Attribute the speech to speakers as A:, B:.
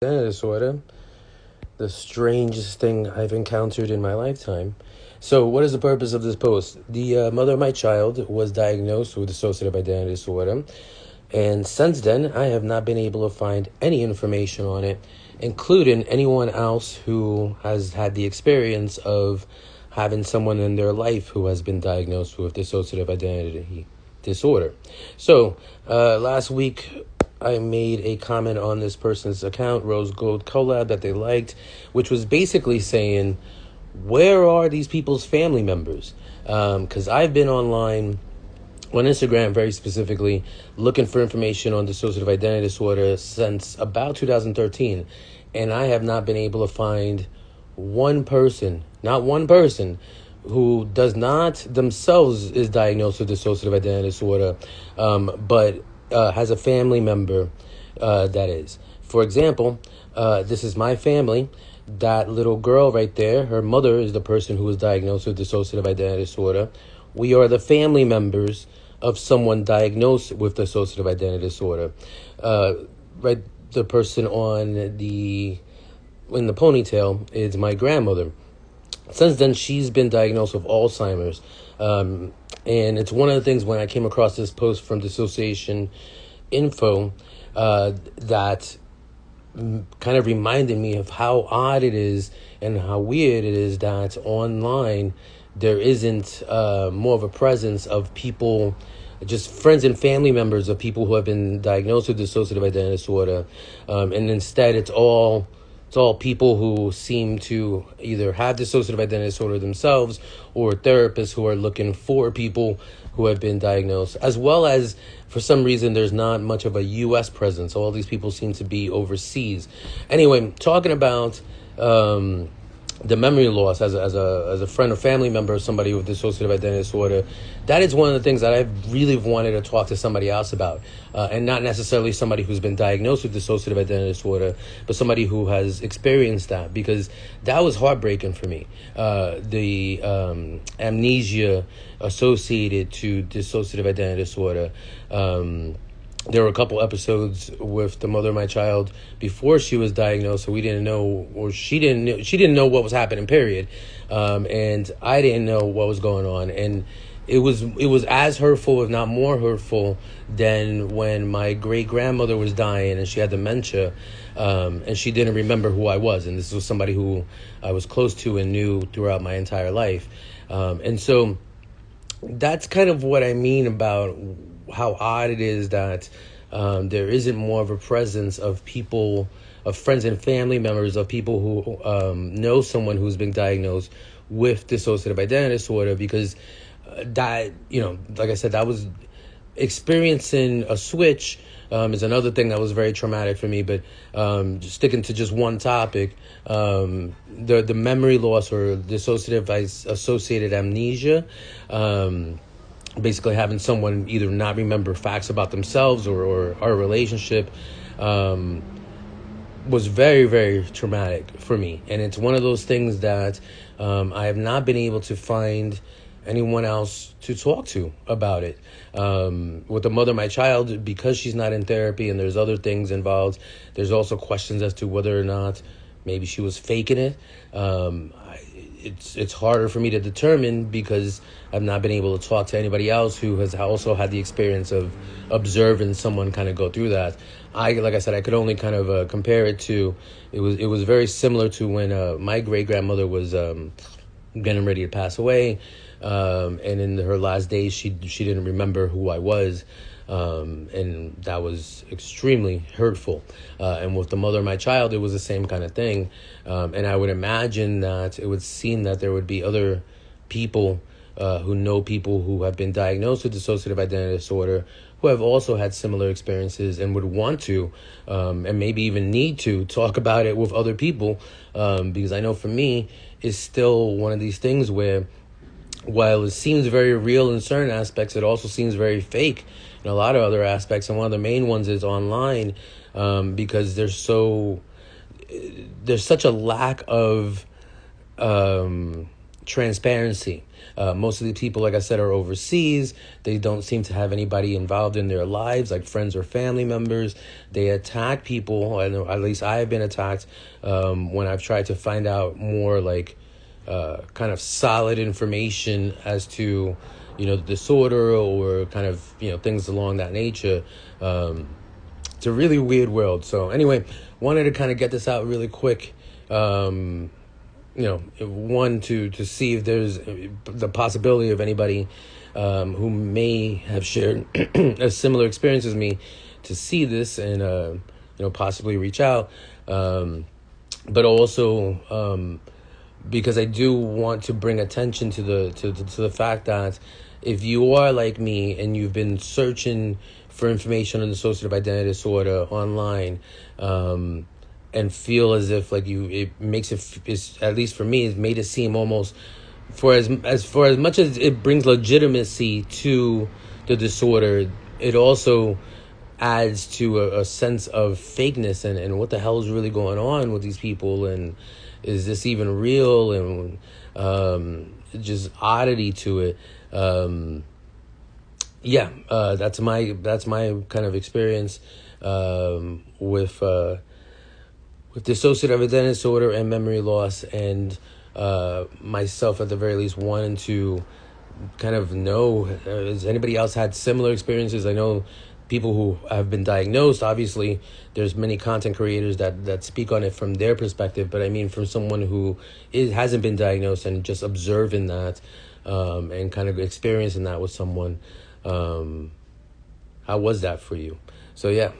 A: Disorder, the strangest thing I've encountered in my lifetime. So, what is the purpose of this post? The mother of my child was diagnosed with dissociative identity disorder, and since then, I have not been able to find any information on it, including anyone else who has had the experience of having someone in their life who has been diagnosed with dissociative identity disorder. So, last week, I made a comment on this person's account, Rose Gold Collab, that they liked, which was basically saying, where are these people's family members? Because I've been online on Instagram, very specifically, looking for information on dissociative identity disorder since about 2013, and I have not been able to find not one person, who does not themselves is diagnosed with dissociative identity disorder, but has a family member that is. For example, this is my family. That little girl right there, her mother is the person who was diagnosed with dissociative identity disorder. We are the family members of someone diagnosed with dissociative identity disorder. Right, the person in the ponytail is my grandmother. Since then, she's been diagnosed with Alzheimer's. And it's one of the things when I came across this post from Dissociation Info that kind of reminded me of how odd it is and how weird it is that online there isn't more of a presence of people, just friends and family members of people who have been diagnosed with dissociative identity disorder. And instead, it's all people who seem to either have dissociative identity disorder themselves or therapists who are looking for people who have been diagnosed, as well as, for some reason, there's not much of a U.S. presence. All these people seem to be overseas. Anyway, talking about the memory loss as a friend or family member of somebody with dissociative identity disorder, that is one of the things that I've really wanted to talk to somebody else about, and not necessarily somebody who's been diagnosed with dissociative identity disorder, but somebody who has experienced that, because that was heartbreaking for me. The amnesia associated to dissociative identity disorder. There were a couple episodes with the mother of my child before she was diagnosed, so we didn't know, or she didn't know what was happening, period. And I didn't know what was going on. And it was as hurtful, if not more hurtful, than when my great-grandmother was dying and she had dementia, and she didn't remember who I was. And this was somebody who I was close to and knew throughout my entire life. And so that's kind of what I mean about how odd it is that there isn't more of a presence of people, of friends and family members, of people who know someone who's been diagnosed with dissociative identity disorder, because that, like I said, that was experiencing a switch is another thing that was very traumatic for me. But just sticking to just one topic, the memory loss or dissociative associated amnesia, basically having someone either not remember facts about themselves or our relationship, was very, very traumatic for me. And it's one of those things that I have not been able to find anyone else to talk to about it. With the mother of my child, because she's not in therapy and there's other things involved, there's also questions as to whether or not maybe she was faking it. It's harder for me to determine because I've not been able to talk to anybody else who has also had the experience of observing someone kind of go through that. Like I said, I could only kind of compare it to, it was very similar to when my great-grandmother was getting ready to pass away, and in her last days she didn't remember who I was. And that was extremely hurtful. And with the mother of my child, it was the same kind of thing. And I would imagine that it would seem that there would be other people who know people who have been diagnosed with dissociative identity disorder who have also had similar experiences and would want to, and maybe even need to, talk about it with other people. Because I know for me, it's still one of these things where, while it seems very real in certain aspects, it also seems very fake in a lot of other aspects. And one of the main ones is online, because there's such a lack of transparency. Most of the people, like I said, are overseas. They don't seem to have anybody involved in their lives, like friends or family members. They attack people, and at least I have been attacked when I've tried to find out more like kind of solid information as to, the disorder or kind of, things along that nature. It's a really weird world. So anyway, wanted to kind of get this out really quick. One, to see if there's the possibility of anybody who may have shared a similar experience as me to see this and, possibly reach out. But also because I do want to bring attention to the fact that if you are like me and you've been searching for information on dissociative identity disorder online, and feel as if like it makes it, at least for me, it's made it seem almost, for as much as it brings legitimacy to the disorder, it also adds to a sense of fakeness and what the hell is really going on with these people, and is this even real, and just oddity to it. That's my kind of experience with dissociative identity disorder and memory loss, and myself at the very least wanting to kind of know, has anybody else had similar experiences? I know people who have been diagnosed, obviously there's many content creators that speak on it from their perspective, but I mean from someone who hasn't been diagnosed and just observing that and kind of experiencing that with someone. How was that for you? So yeah.